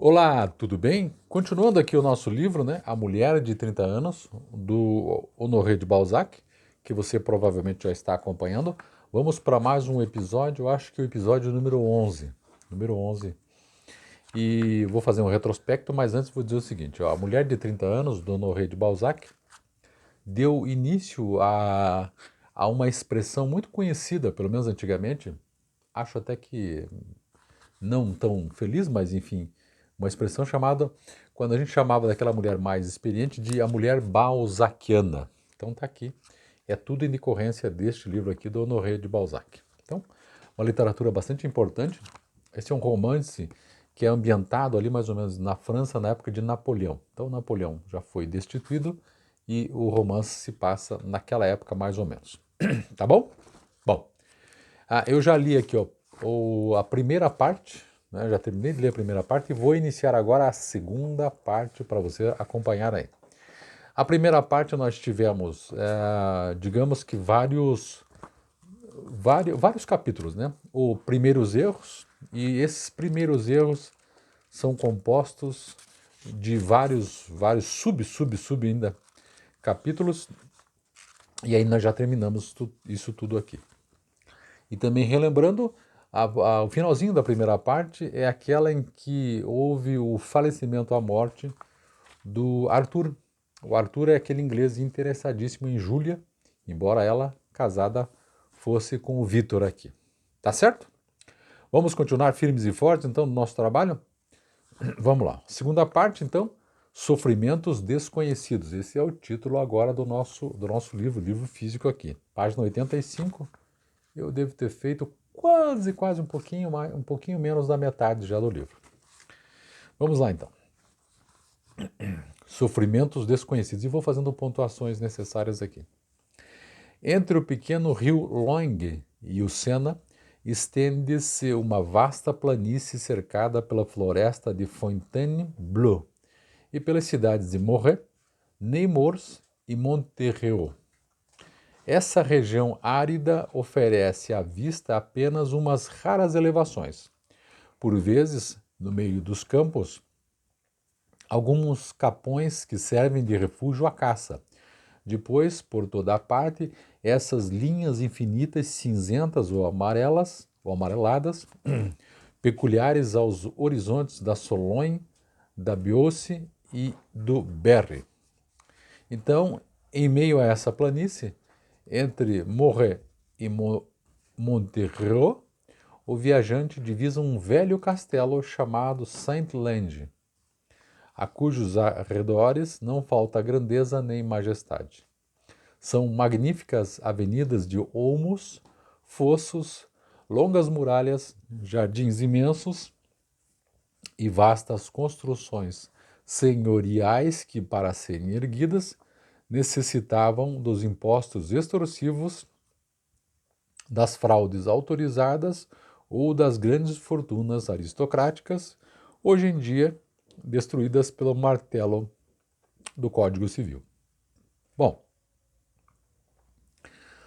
Olá, tudo bem? Continuando aqui o nosso livro, né? A Mulher de 30 Anos, do Honoré de Balzac, que você provavelmente já está acompanhando. Vamos para mais um episódio, eu acho que o episódio número 11. Número 11. E vou fazer um retrospecto, mas antes vou dizer o seguinte, ó, A Mulher de 30 Anos, do Honoré de Balzac, deu início a uma expressão muito conhecida, pelo menos antigamente, acho até que não tão feliz, mas enfim, uma expressão chamada, quando a gente chamava daquela mulher mais experiente, de a mulher balzaquiana. Então tá aqui, é tudo em decorrência deste livro aqui do Honoré de Balzac. Então, uma literatura bastante importante. Esse é um romance que é ambientado ali mais ou menos na França na época de Napoleão. Então Napoleão já foi destituído e o romance se passa naquela época mais ou menos. Tá bom? Bom, eu já li aqui ó, a primeira parte, né, já terminei de ler a primeira parte e vou iniciar agora a segunda parte para você acompanhar aí. A primeira parte nós tivemos, digamos que vários capítulos, né? Os primeiros erros, e esses primeiros erros são compostos de vários sub ainda capítulos, e aí nós já terminamos isso tudo aqui. E também relembrando, o finalzinho da primeira parte é aquela em que houve o falecimento, a morte do Arthur. O Arthur é aquele inglês interessadíssimo em Júlia, embora ela, casada, fosse com o Vitor aqui. Tá certo? Vamos continuar firmes e fortes, então, no nosso trabalho? Vamos lá. Segunda parte, então, Sofrimentos Desconhecidos. Esse é o título agora do nosso livro físico aqui. Página 85. Eu devo ter feito quase um pouquinho menos da metade já do livro. Vamos lá então. Sofrimentos desconhecidos. E vou fazendo pontuações necessárias aqui. Entre o pequeno rio Loing e o Sena, estende-se uma vasta planície cercada pela floresta de Fontainebleau e pelas cidades de Morret, Nemours e Monterreau. Essa região árida oferece à vista apenas umas raras elevações. Por vezes, no meio dos campos, alguns capões que servem de refúgio à caça. Depois, por toda a parte, essas linhas infinitas cinzentas ou amareladas, peculiares aos horizontes da Sologne, da Beauce e do Berry. Então, em meio a essa planície, entre Morret e Monterreau, o viajante divisa um velho castelo chamado Saint-Lange, a cujos arredores não falta grandeza nem majestade. São magníficas avenidas de olmos, fossos, longas muralhas, jardins imensos e vastas construções senhoriais que, para serem erguidas, necessitavam dos impostos extorsivos, das fraudes autorizadas ou das grandes fortunas aristocráticas, hoje em dia destruídas pelo martelo do Código Civil. Bom,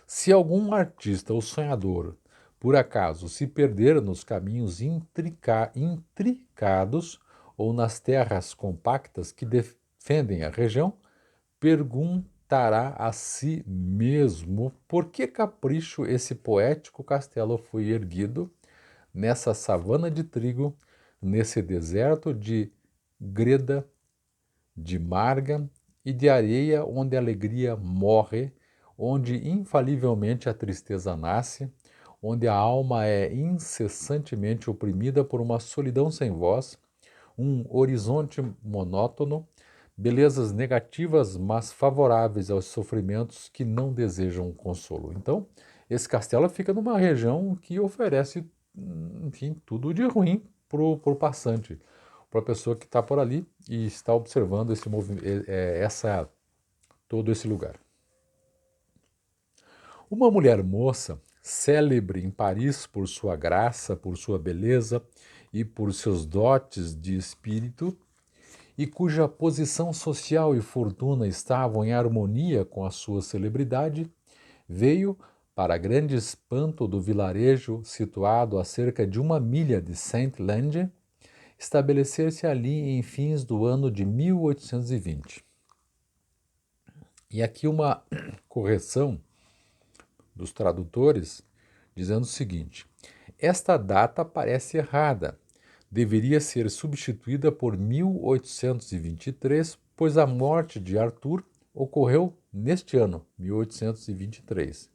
se algum artista ou sonhador, por acaso, se perder nos caminhos intricados ou nas terras compactas que defendem a região, perguntará a si mesmo por que capricho esse poético castelo foi erguido nessa savana de trigo, nesse deserto de greda, de marga e de areia onde a alegria morre, onde infalivelmente a tristeza nasce, onde a alma é incessantemente oprimida por uma solidão sem voz, um horizonte monótono, belezas negativas, mas favoráveis aos sofrimentos que não desejam consolo. Então, esse castelo fica numa região que oferece, enfim, tudo de ruim para o passante, para a pessoa que está por ali e está observando esse todo esse lugar. Uma mulher moça, célebre em Paris por sua graça, por sua beleza e por seus dotes de espírito, e cuja posição social e fortuna estavam em harmonia com a sua celebridade, veio, para grande espanto do vilarejo situado a cerca de 1 milha de Saint-Lange, estabelecer-se ali em fins do ano de 1820. E aqui uma correção dos tradutores, dizendo o seguinte: esta data parece errada. Deveria ser substituída por 1823, pois a morte de Arthur ocorreu neste ano, 1823.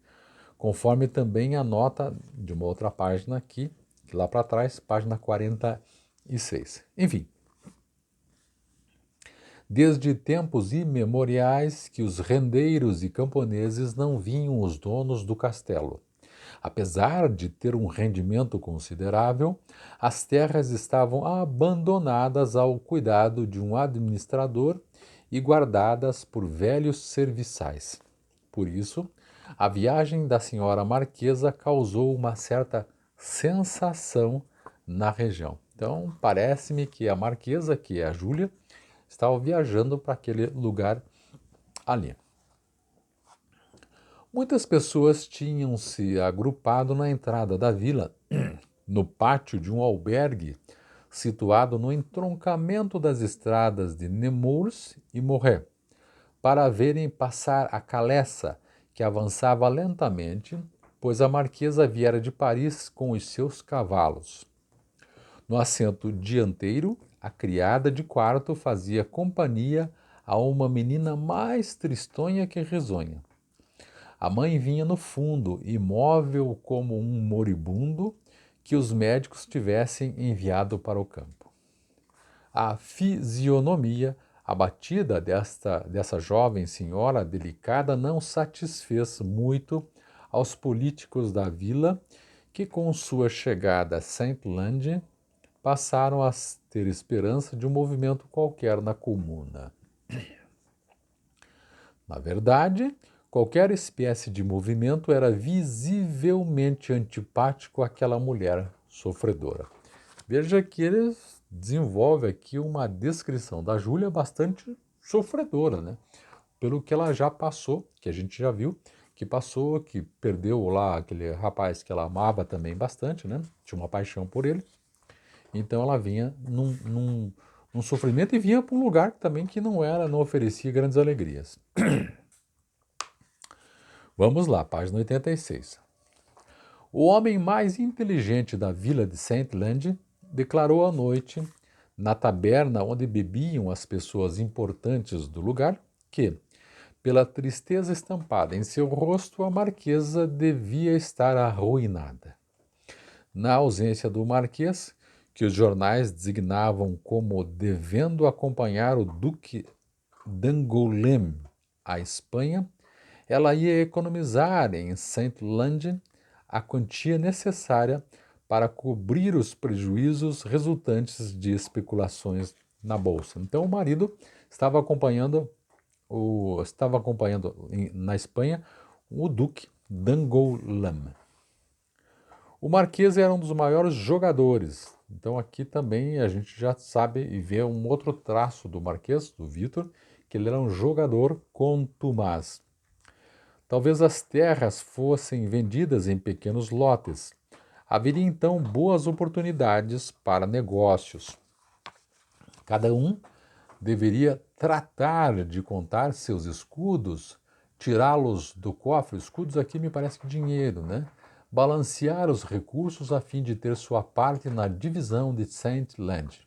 Conforme também a nota de uma outra página aqui, lá para trás, página 46. Enfim, desde tempos imemoriais que os rendeiros e camponeses não vinham os donos do castelo. Apesar de ter um rendimento considerável, as terras estavam abandonadas ao cuidado de um administrador e guardadas por velhos serviçais. Por isso, a viagem da senhora Marquesa causou uma certa sensação na região. Então, parece-me que a Marquesa, que é a Júlia, estava viajando para aquele lugar ali. Muitas pessoas tinham se agrupado na entrada da vila, no pátio de um albergue situado no entroncamento das estradas de Nemours e Morret, para verem passar a Caleça, que avançava lentamente, pois a marquesa viera de Paris com os seus cavalos. No assento dianteiro, a criada de quarto fazia companhia a uma menina mais tristonha que risonha. A mãe vinha no fundo, imóvel como um moribundo que os médicos tivessem enviado para o campo. A fisionomia abatida dessa jovem senhora delicada não satisfez muito aos políticos da vila, que com sua chegada a Saint-Lande passaram a ter esperança de um movimento qualquer na comuna. Na verdade, qualquer espécie de movimento era visivelmente antipático àquela mulher sofredora. Veja que ele desenvolve aqui uma descrição da Júlia bastante sofredora, né? Pelo que ela já passou, que a gente já viu, que passou, que perdeu lá aquele rapaz que ela amava também bastante, né? Tinha uma paixão por ele. Então ela vinha num sofrimento e vinha para um lugar também que não oferecia grandes alegrias. Vamos lá, página 86. O homem mais inteligente da vila de Saint-Lande declarou à noite, na taberna onde bebiam as pessoas importantes do lugar, que, pela tristeza estampada em seu rosto, a marquesa devia estar arruinada. Na ausência do marquês, que os jornais designavam como devendo acompanhar o duque d'Angoulême à Espanha, ela ia economizar em Saint-Lande a quantia necessária para cobrir os prejuízos resultantes de especulações na bolsa. Então o marido estava acompanhando na Espanha o duque d'Angoulême. O Marquês era um dos maiores jogadores. Então aqui também a gente já sabe e vê um outro traço do Marquês, do Vítor, que ele era um jogador contumaz. Talvez as terras fossem vendidas em pequenos lotes. Haveria então boas oportunidades para negócios. Cada um deveria tratar de contar seus escudos, tirá-los do cofre. Escudos aqui me parece que dinheiro, né? Balancear os recursos a fim de ter sua parte na divisão de Saint-Lande.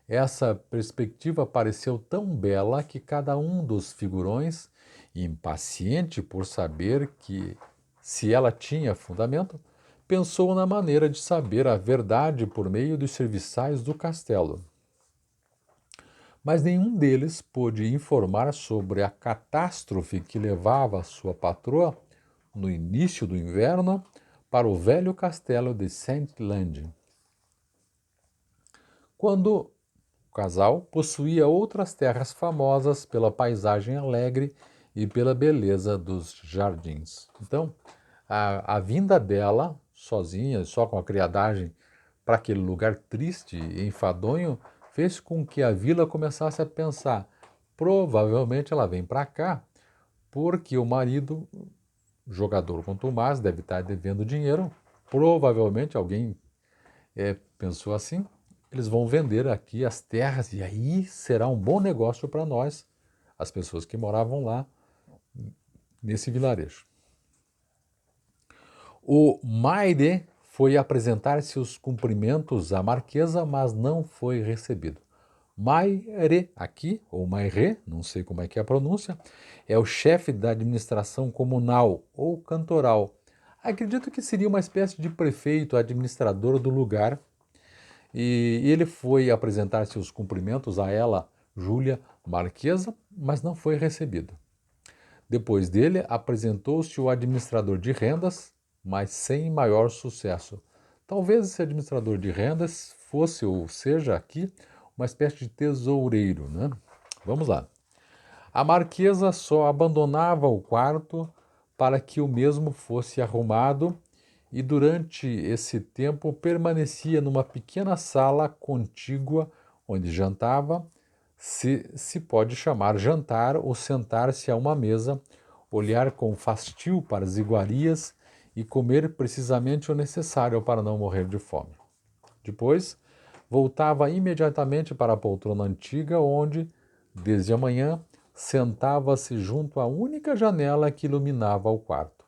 Essa perspectiva pareceu tão bela que cada um dos figurões, impaciente por saber que se ela tinha fundamento, pensou na maneira de saber a verdade por meio dos serviçais do castelo. Mas nenhum deles pôde informar sobre a catástrofe que levava sua patroa, no início do inverno, para o velho castelo de Saint-Lande. Quando o casal possuía outras terras famosas pela paisagem alegre e pela beleza dos jardins. Então, a vinda dela, sozinha, só com a criadagem, para aquele lugar triste e enfadonho, fez com que a vila começasse a pensar: provavelmente ela vem para cá porque o marido, jogador contumaz, deve estar devendo dinheiro. Provavelmente alguém pensou assim. eles vão vender aqui as terras e aí será um bom negócio para nós, as pessoas que moravam lá nesse vilarejo. O Maire foi apresentar seus cumprimentos à marquesa, mas não foi recebido. Maire, aqui, ou Maire, não sei como é que é a pronúncia, é o chefe da administração comunal ou cantoral. Acredito que seria uma espécie de prefeito, administrador do lugar. E ele foi apresentar seus cumprimentos a ela, Júlia Marquesa, mas não foi recebido. Depois dele, apresentou-se o administrador de rendas, mas sem maior sucesso. Talvez esse administrador de rendas fosse ou seja aqui uma espécie de tesoureiro, né? Vamos lá. A marquesa só abandonava o quarto para que o mesmo fosse arrumado e durante esse tempo permanecia numa pequena sala contígua onde jantava, se pode chamar jantar ou sentar-se a uma mesa, olhar com fastio para as iguarias e comer precisamente o necessário para não morrer de fome. Depois, voltava imediatamente para a poltrona antiga, onde, desde a manhã, sentava-se junto à única janela que iluminava o quarto.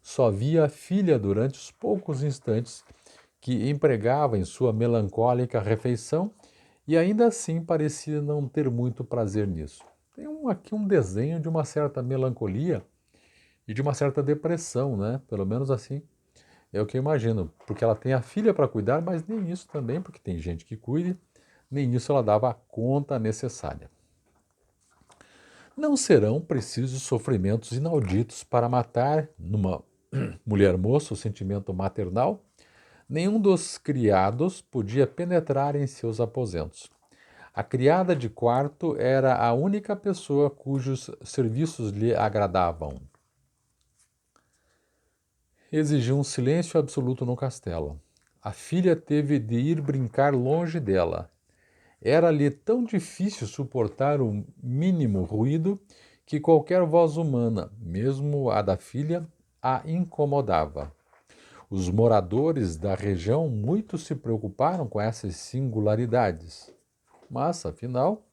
Só via a filha durante os poucos instantes que empregava em sua melancólica refeição e ainda assim parecia não ter muito prazer nisso. Tem aqui um desenho de uma certa melancolia e de uma certa depressão, né? Pelo menos assim é o que eu imagino, porque ela tem a filha para cuidar, mas nem isso também, porque tem gente que cuide, nem isso ela dava a conta necessária. Não serão precisos sofrimentos inauditos para matar numa mulher moça o sentimento maternal. Nenhum dos criados podia penetrar em seus aposentos. A criada de quarto era a única pessoa cujos serviços lhe agradavam. Exigiu um silêncio absoluto no castelo. A filha teve de ir brincar longe dela. Era-lhe tão difícil suportar o mínimo ruído que qualquer voz humana, mesmo a da filha, a incomodava. Os moradores da região muito se preocuparam com essas singularidades. Mas, afinal,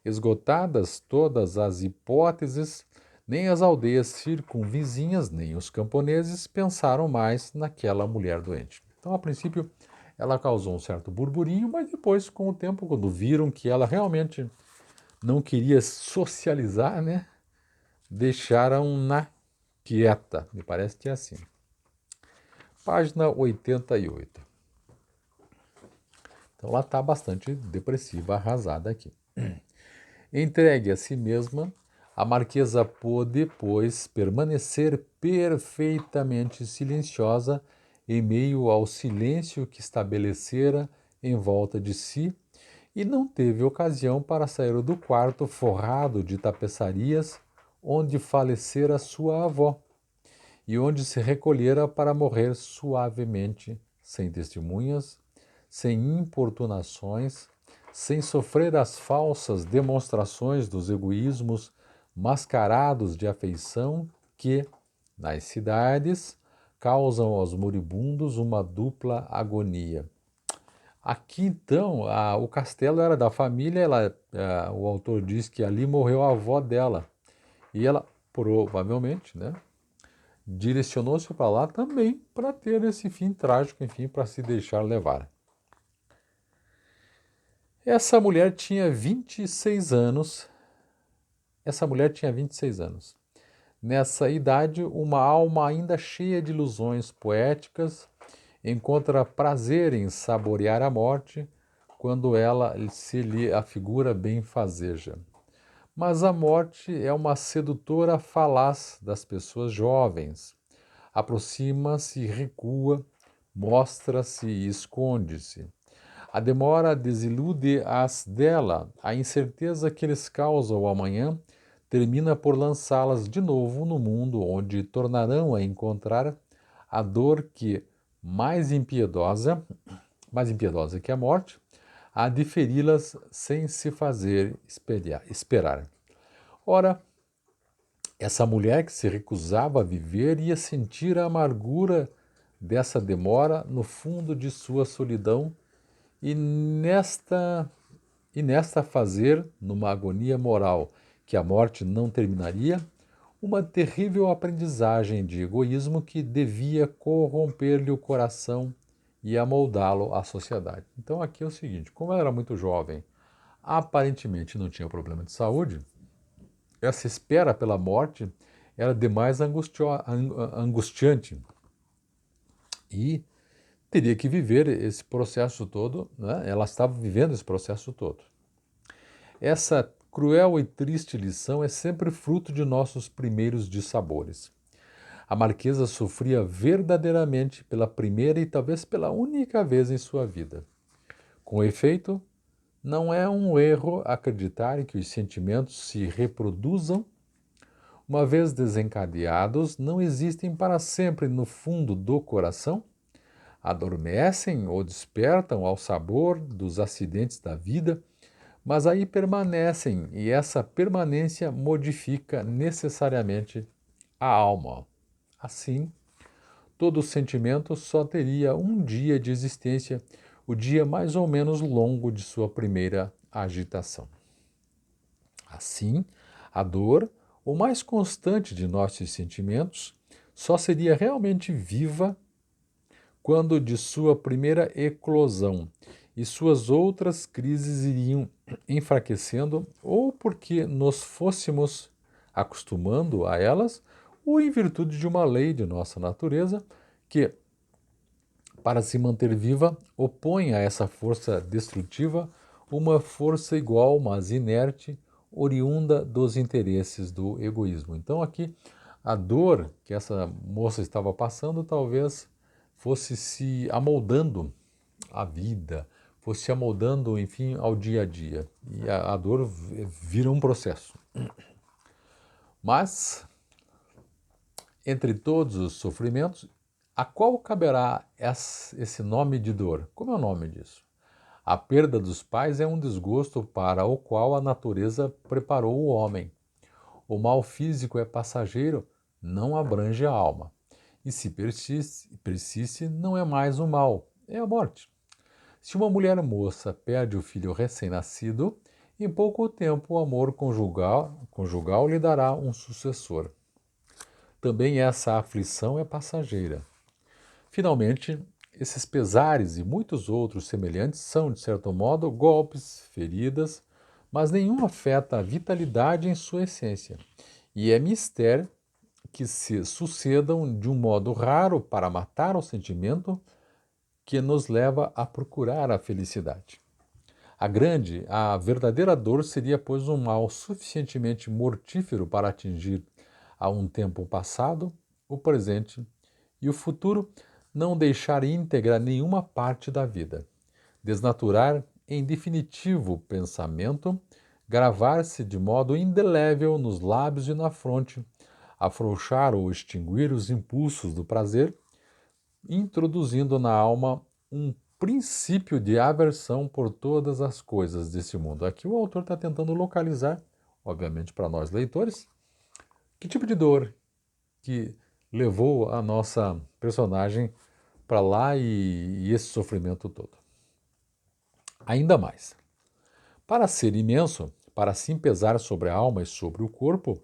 esgotadas todas as hipóteses, nem as aldeias circunvizinhas, nem os camponeses pensaram mais naquela mulher doente. Então, a princípio, ela causou um certo burburinho, mas depois, com o tempo, quando viram que ela realmente não queria socializar, né, deixaram-na quieta. Me parece que é assim. Página 88. Então, ela está bastante depressiva, arrasada aqui. Entregue a si mesma, a marquesa pôde, pois, permanecer perfeitamente silenciosa em meio ao silêncio que estabelecera em volta de si e não teve ocasião para sair do quarto forrado de tapeçarias onde falecera sua avó e onde se recolhera para morrer suavemente, sem testemunhas, sem importunações, sem sofrer as falsas demonstrações dos egoísmos mascarados de afeição que, nas cidades, causam aos moribundos uma dupla agonia. Aqui, então, o castelo era da família, o autor diz que ali morreu a avó dela. E ela, provavelmente, né, direcionou-se para lá também para ter esse fim trágico, enfim, para se deixar levar. Essa mulher tinha 26 anos. Nessa idade, uma alma ainda cheia de ilusões poéticas encontra prazer em saborear a morte quando ela se lhe afigura benfazeja. Mas a morte é uma sedutora falaz das pessoas jovens. Aproxima-se e recua, mostra-se e esconde-se. A demora desilude-as dela, a incerteza que eles causam ao amanhã termina por lançá-las de novo no mundo onde tornarão a encontrar a dor que, mais impiedosa que a morte, há de feri-las sem se fazer esperar. Ora, essa mulher que se recusava a viver ia sentir a amargura dessa demora no fundo de sua solidão e nesta fazer, numa agonia moral que a morte não terminaria, uma terrível aprendizagem de egoísmo que devia corromper-lhe o coração e amoldá-lo à sociedade. Então aqui é o seguinte, como ela era muito jovem, aparentemente não tinha problema de saúde, essa espera pela morte era demais angustiante e teria que viver esse processo todo, né? Ela estava vivendo esse processo todo. Essa cruel e triste lição é sempre fruto de nossos primeiros dissabores. A marquesa sofria verdadeiramente pela primeira e talvez pela única vez em sua vida. Com efeito, não é um erro acreditar que os sentimentos se reproduzam. Uma vez desencadeados, não existem para sempre no fundo do coração? Adormecem ou despertam ao sabor dos acidentes da vida, mas aí permanecem e essa permanência modifica necessariamente a alma. Assim, todo sentimento só teria um dia de existência, o dia mais ou menos longo de sua primeira agitação. Assim, a dor, o mais constante de nossos sentimentos, só seria realmente viva quando de sua primeira eclosão e suas outras crises iriam enfraquecendo, ou porque nos fôssemos acostumando a elas, ou em virtude de uma lei de nossa natureza que, para se manter viva, opõe a essa força destrutiva uma força igual, mas inerte, oriunda dos interesses do egoísmo. Então, aqui, a dor que essa moça estava passando talvez fosse se amoldando à vida, fosse se amoldando, enfim, ao dia a dia. E a dor vira um processo. Mas, entre todos os sofrimentos, a qual caberá esse nome de dor? Como é o nome disso? A perda dos pais é um desgosto para o qual a natureza preparou o homem. O mal físico é passageiro, não abrange a alma. E se persiste, não é mais o mal, é a morte. Se uma mulher moça perde o filho recém-nascido, em pouco tempo o amor conjugal lhe dará um sucessor. Também essa aflição é passageira. Finalmente, esses pesares e muitos outros semelhantes são, de certo modo, golpes, feridas, mas nenhum afeta a vitalidade em sua essência. E é mister que se sucedam de um modo raro para matar o sentimento que nos leva a procurar a felicidade. A verdadeira dor seria, pois, um mal suficientemente mortífero para atingir a um tempo passado, o presente e o futuro, não deixar íntegra nenhuma parte da vida, desnaturar em definitivo o pensamento, gravar-se de modo indelével nos lábios e na fronte, afrouxar ou extinguir os impulsos do prazer, introduzindo na alma um princípio de aversão por todas as coisas desse mundo. Aqui o autor está tentando localizar, obviamente para nós leitores, que tipo de dor que levou a nossa personagem para lá e esse sofrimento todo. Ainda mais, para ser imenso, para assim pesar sobre a alma e sobre o corpo,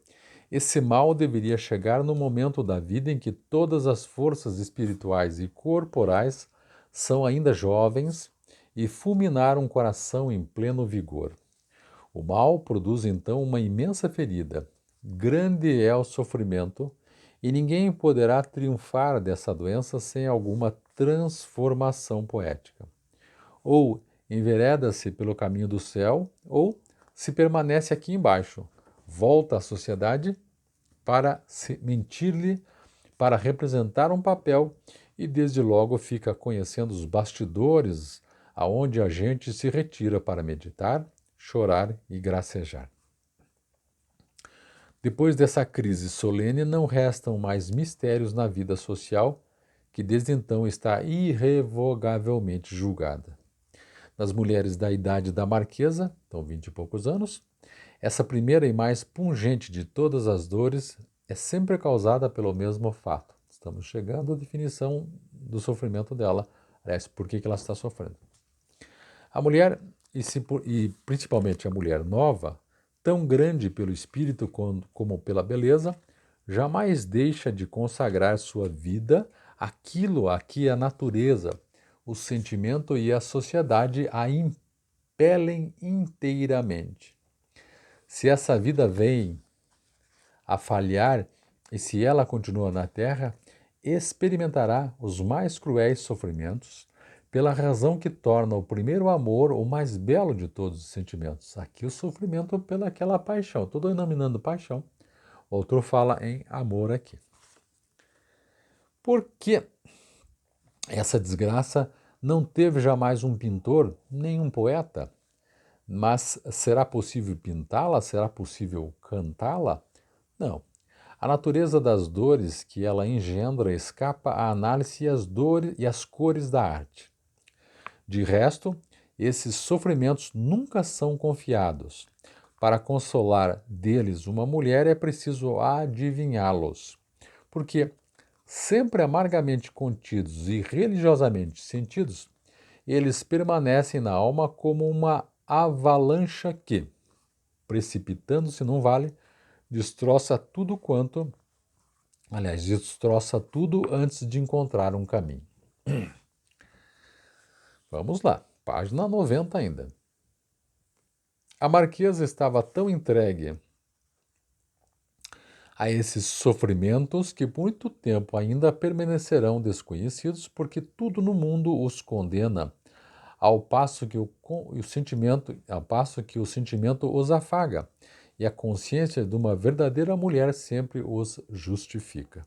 esse mal deveria chegar no momento da vida em que todas as forças espirituais e corporais são ainda jovens e fulminar um coração em pleno vigor. O mal produz então uma imensa ferida. Grande é o sofrimento, e ninguém poderá triunfar dessa doença sem alguma transformação poética. Ou envereda-se pelo caminho do céu, ou se permanece aqui embaixo, volta à sociedade para se mentir-lhe, para representar um papel e desde logo fica conhecendo os bastidores aonde a gente se retira para meditar, chorar e gracejar. Depois dessa crise solene, não restam mais mistérios na vida social, que desde então está irrevogavelmente julgada. Nas mulheres da idade da marquesa, então 20 e poucos anos, essa primeira e mais pungente de todas as dores é sempre causada pelo mesmo fato. Estamos chegando à definição do sofrimento dela, aliás, por que ela está sofrendo. A mulher, e principalmente a mulher nova, tão grande pelo espírito como pela beleza, jamais deixa de consagrar sua vida àquilo a que a natureza, o sentimento e a sociedade a impelem inteiramente. Se essa vida vem a falhar e se ela continua na terra, experimentará os mais cruéis sofrimentos, pela razão que torna o primeiro amor o mais belo de todos os sentimentos. Aqui o sofrimento pelaquela paixão. Estou denominando paixão. Outro fala em amor aqui. Por que essa desgraça não teve jamais um pintor, nem um poeta? Mas será possível pintá-la? Será possível cantá-la? Não. A natureza das dores que ela engendra escapa à análise e às cores da arte. De resto, esses sofrimentos nunca são confiados. Para consolar deles uma mulher é preciso adivinhá-los, porque, sempre amargamente contidos e religiosamente sentidos, eles permanecem na alma como uma avalanche que, precipitando-se num vale, destroça tudo antes de encontrar um caminho. Vamos lá, página 90 ainda. A marquesa estava tão entregue a esses sofrimentos que por muito tempo ainda permanecerão desconhecidos, porque tudo no mundo os condena, ao passo que o sentimento os afaga, e a consciência de uma verdadeira mulher sempre os justifica.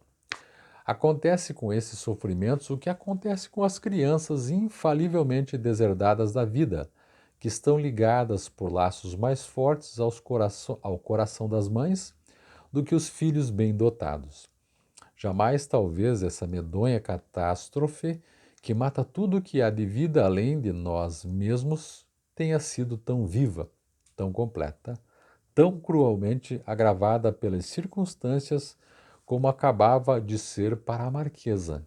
Acontece com esses sofrimentos o que acontece com as crianças infalivelmente deserdadas da vida, que estão ligadas por laços mais fortes ao coração das mães do que os filhos bem dotados. Jamais, talvez, essa medonha catástrofe que mata tudo o que há de vida além de nós mesmos tenha sido tão viva, tão completa, tão cruelmente agravada pelas circunstâncias como acabava de ser para a marquesa.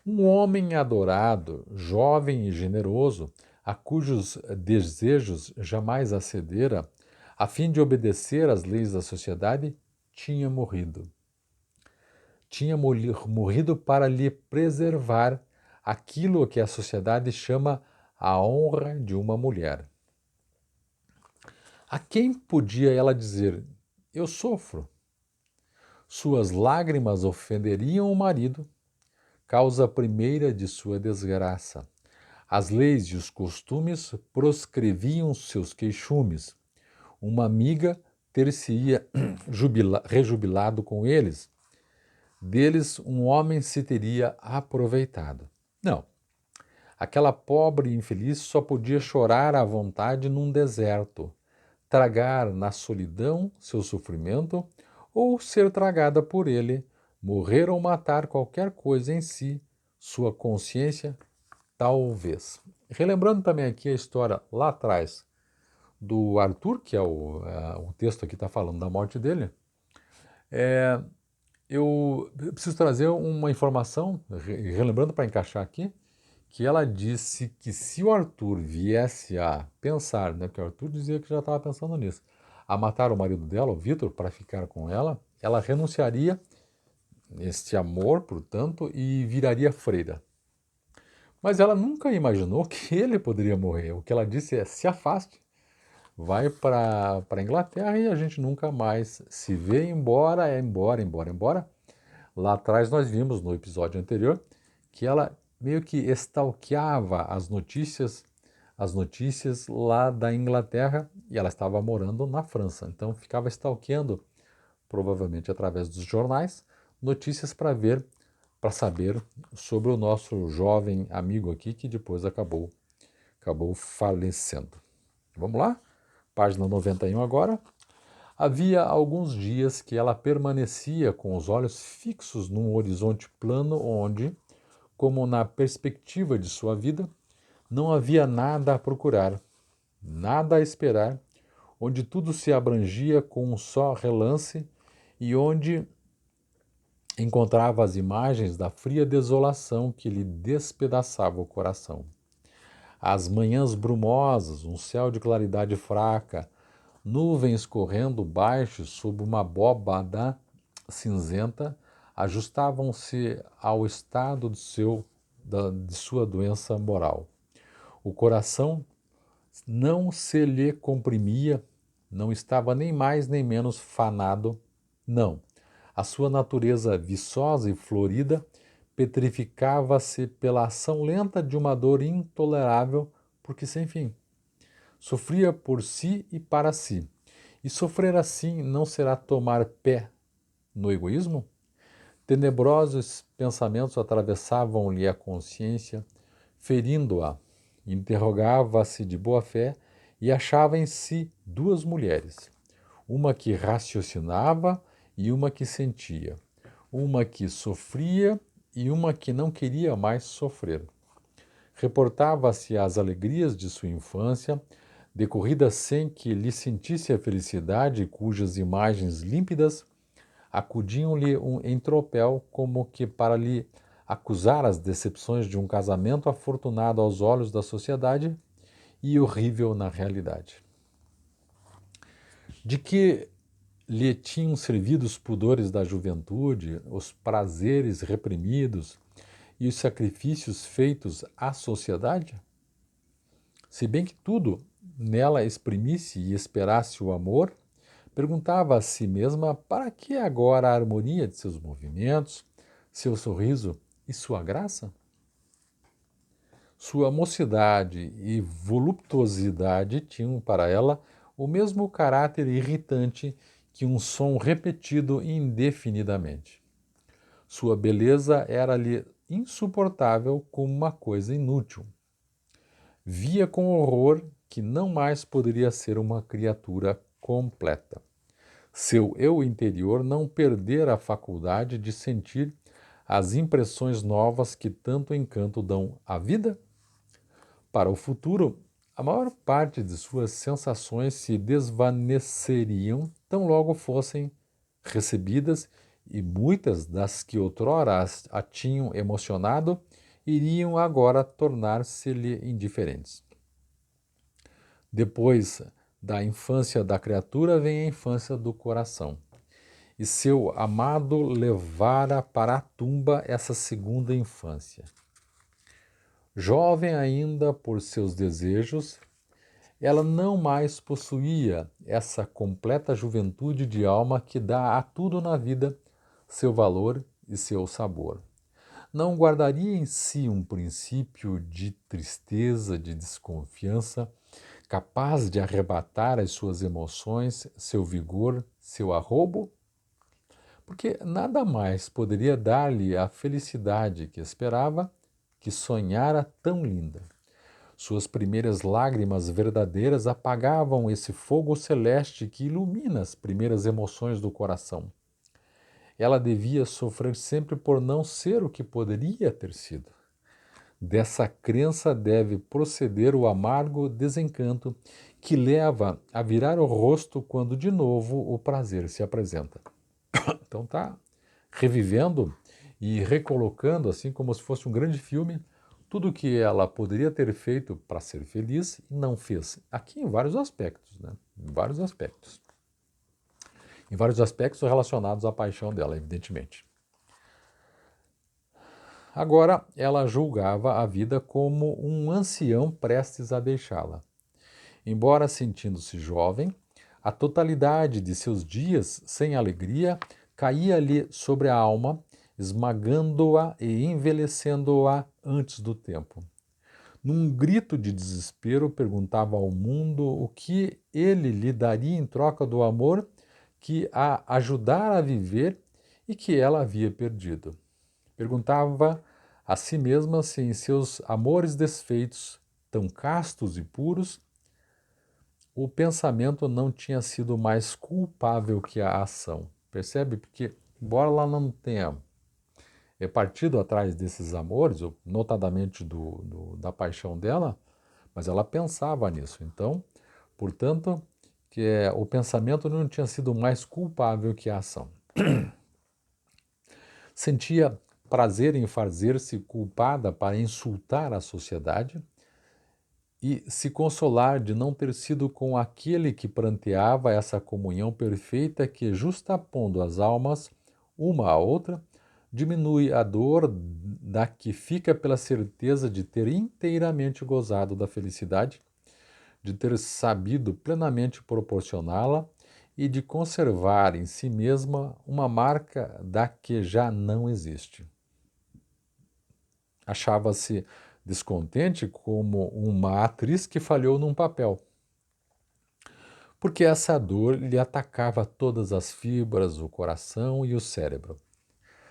Um homem adorado, jovem e generoso, a cujos desejos jamais acedera, a fim de obedecer às leis da sociedade, tinha morrido. Tinha morrido para lhe preservar aquilo que a sociedade chama a honra de uma mulher. A quem podia ela dizer: eu sofro? Suas lágrimas ofenderiam o marido, causa primeira de sua desgraça. As leis e os costumes proscreviam seus queixumes. Uma amiga ter-se-ia rejubilado com eles. Deles um homem se teria aproveitado. Não. Aquela pobre infeliz só podia chorar à vontade num deserto, tragar na solidão seu sofrimento ou ser tragada por ele, morrer ou matar qualquer coisa em si, sua consciência, talvez. Relembrando também aqui a história lá atrás do Arthur, que é o texto aqui está falando da morte dele, eu preciso trazer uma informação, relembrando para encaixar aqui, que ela disse que se o Arthur viesse a pensar, né, que o Arthur dizia que já estava pensando nisso, a matar o marido dela, o Vitor, para ficar com ela renunciaria este amor, portanto, e viraria freira. Mas ela nunca imaginou que ele poderia morrer. O que ela disse é: se afaste, vai para a Inglaterra e a gente nunca mais se vê, embora. Lá atrás nós vimos no episódio anterior que ela meio que stalkeava as notícias lá da Inglaterra, e ela estava morando na França. Então ficava stalkeando, provavelmente através dos jornais, notícias para saber sobre o nosso jovem amigo aqui que depois acabou falecendo. Vamos lá? Página 91 agora. Havia alguns dias que ela permanecia com os olhos fixos num horizonte plano onde, como na perspectiva de sua vida, não havia nada a procurar, nada a esperar, onde tudo se abrangia com um só relance e onde encontrava as imagens da fria desolação que lhe despedaçava o coração. As manhãs brumosas, um céu de claridade fraca, nuvens correndo baixo sob uma abóbada cinzenta, ajustavam-se ao estado de sua doença moral. O coração não se lhe comprimia, não estava nem mais nem menos fanado, não. A sua natureza viçosa e florida petrificava-se pela ação lenta de uma dor intolerável, porque sem fim. Sofria por si e para si. E sofrer assim não será tomar pé no egoísmo? Tenebrosos pensamentos atravessavam-lhe a consciência, ferindo-a. Interrogava-se de boa fé e achava em si duas mulheres, uma que raciocinava e uma que sentia, uma que sofria e uma que não queria mais sofrer. Reportava-se às alegrias de sua infância, decorridas sem que lhe sentisse a felicidade, cujas imagens límpidas acudiam-lhe em tropel, como que para lhe acusar as decepções de um casamento afortunado aos olhos da sociedade e horrível na realidade. De que lhe tinham servido os pudores da juventude, os prazeres reprimidos e os sacrifícios feitos à sociedade? Se bem que tudo nela exprimisse e esperasse o amor, perguntava a si mesma para que agora a harmonia de seus movimentos, seu sorriso e sua graça? Sua mocidade e voluptuosidade tinham para ela o mesmo caráter irritante que um som repetido indefinidamente. Sua beleza era-lhe insuportável como uma coisa inútil. Via com horror que não mais poderia ser uma criatura completa. Seu eu interior não perdera a faculdade de sentir as impressões novas que tanto encanto dão à vida? Para o futuro, a maior parte de suas sensações se desvaneceriam tão logo fossem recebidas, e muitas das que outrora a tinham emocionado iriam agora tornar-se-lhe indiferentes. Depois da infância da criatura vem a infância do coração. E seu amado levara para a tumba essa segunda infância. Jovem ainda por seus desejos, ela não mais possuía essa completa juventude de alma que dá a tudo na vida seu valor e seu sabor. Não guardaria em si um princípio de tristeza, de desconfiança, capaz de arrebatar as suas emoções, seu vigor, seu arrobo? Porque nada mais poderia dar-lhe a felicidade que esperava, que sonhara tão linda. Suas primeiras lágrimas verdadeiras apagavam esse fogo celeste que ilumina as primeiras emoções do coração. Ela devia sofrer sempre por não ser o que poderia ter sido. Dessa crença deve proceder o amargo desencanto que leva a virar o rosto quando de novo o prazer se apresenta. Então tá revivendo e recolocando, assim como se fosse um grande filme, tudo que ela poderia ter feito para ser feliz e não fez. Aqui em vários aspectos, né? Em vários aspectos. Em vários aspectos relacionados à paixão dela, evidentemente. Agora, ela julgava a vida como um ancião prestes a deixá-la. Embora sentindo-se jovem, a totalidade de seus dias sem alegria caía-lhe sobre a alma, esmagando-a e envelhecendo-a antes do tempo. Num grito de desespero, perguntava ao mundo o que ele lhe daria em troca do amor que a ajudara a viver e que ela havia perdido. Perguntava a si mesma se em seus amores desfeitos, tão castos e puros, o pensamento não tinha sido mais culpável que a ação. Percebe? Porque, embora ela não tenha partido atrás desses amores, notadamente da paixão dela, mas ela pensava nisso. Então, portanto, o pensamento não tinha sido mais culpável que a ação. Sentia prazer em fazer-se culpada para insultar a sociedade, e se consolar de não ter sido com aquele que pranteava essa comunhão perfeita que, justapondo as almas uma à outra, diminui a dor da que fica pela certeza de ter inteiramente gozado da felicidade, de ter sabido plenamente proporcioná-la e de conservar em si mesma uma marca da que já não existe. Achava-se descontente como uma atriz que falhou num papel, porque essa dor lhe atacava todas as fibras, o coração e o cérebro.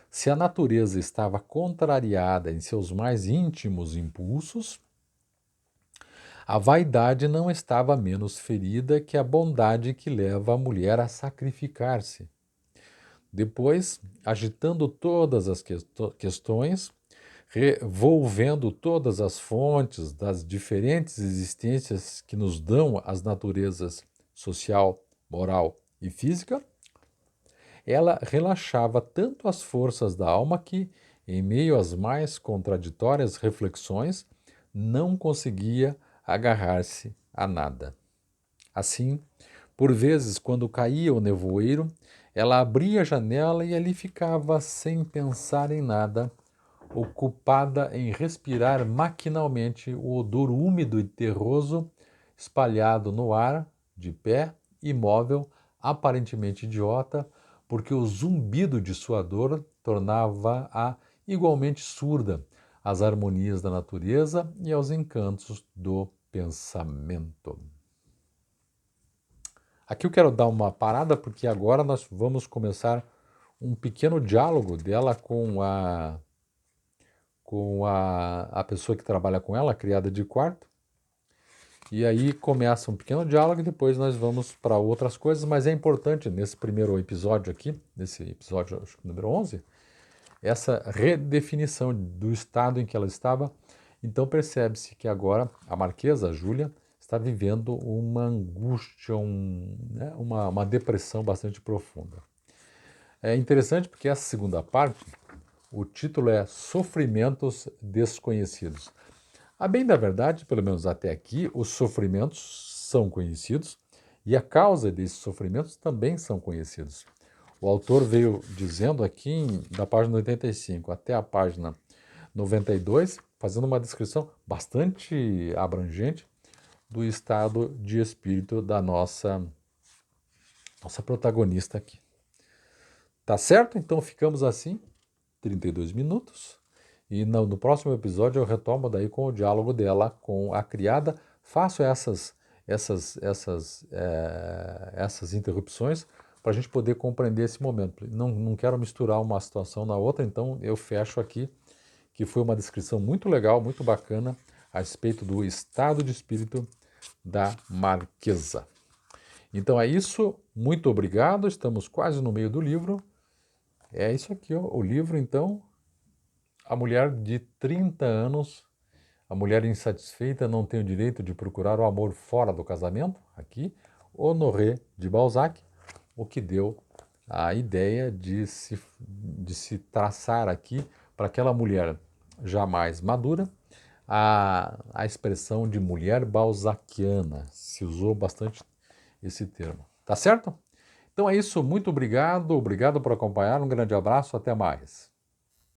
Se a natureza estava contrariada em seus mais íntimos impulsos, a vaidade não estava menos ferida que a bondade que leva a mulher a sacrificar-se. Depois, agitando todas as questões, revolvendo todas as fontes das diferentes existências que nos dão as naturezas social, moral e física, ela relaxava tanto as forças da alma que, em meio às mais contraditórias reflexões, não conseguia agarrar-se a nada. Assim, por vezes, quando caía o nevoeiro, ela abria a janela e ali ficava sem pensar em nada, ocupada em respirar maquinalmente o odor úmido e terroso espalhado no ar, de pé, imóvel, aparentemente idiota, porque o zumbido de sua dor tornava-a igualmente surda às harmonias da natureza e aos encantos do pensamento. Aqui eu quero dar uma parada porque agora nós vamos começar um pequeno diálogo dela com a pessoa que trabalha com ela, a criada de quarto. E aí começa um pequeno diálogo e depois nós vamos para outras coisas, mas é importante nesse primeiro episódio aqui, nesse episódio acho que número 11, essa redefinição do estado em que ela estava. Então percebe-se que agora a Marquesa, a Júlia, está vivendo uma angústia, uma depressão bastante profunda. É interessante porque essa segunda parte, o título é Sofrimentos Desconhecidos. A bem da verdade, pelo menos até aqui, os sofrimentos são conhecidos e a causa desses sofrimentos também são conhecidos. O autor veio dizendo aqui, da página 85 até a página 92, fazendo uma descrição bastante abrangente do estado de espírito da nossa protagonista aqui. Tá certo? Então ficamos assim, 32 minutos. E no próximo episódio eu retomo daí com o diálogo dela com a criada. Faço essas interrupções para a gente poder compreender esse momento. Não quero misturar uma situação na outra, então eu fecho aqui, que foi uma descrição muito legal, muito bacana, a respeito do estado de espírito da Marquesa. Então é isso, muito obrigado, estamos quase no meio do livro. É isso aqui, ó, o livro então, a mulher de 30 anos, a mulher insatisfeita não tem o direito de procurar o amor fora do casamento, aqui, Honoré de Balzac, o que deu a ideia de se traçar aqui para aquela mulher jamais madura, a expressão de mulher balzaquiana, se usou bastante esse termo. Tá certo? Então é isso, muito obrigado por acompanhar, um grande abraço, até mais.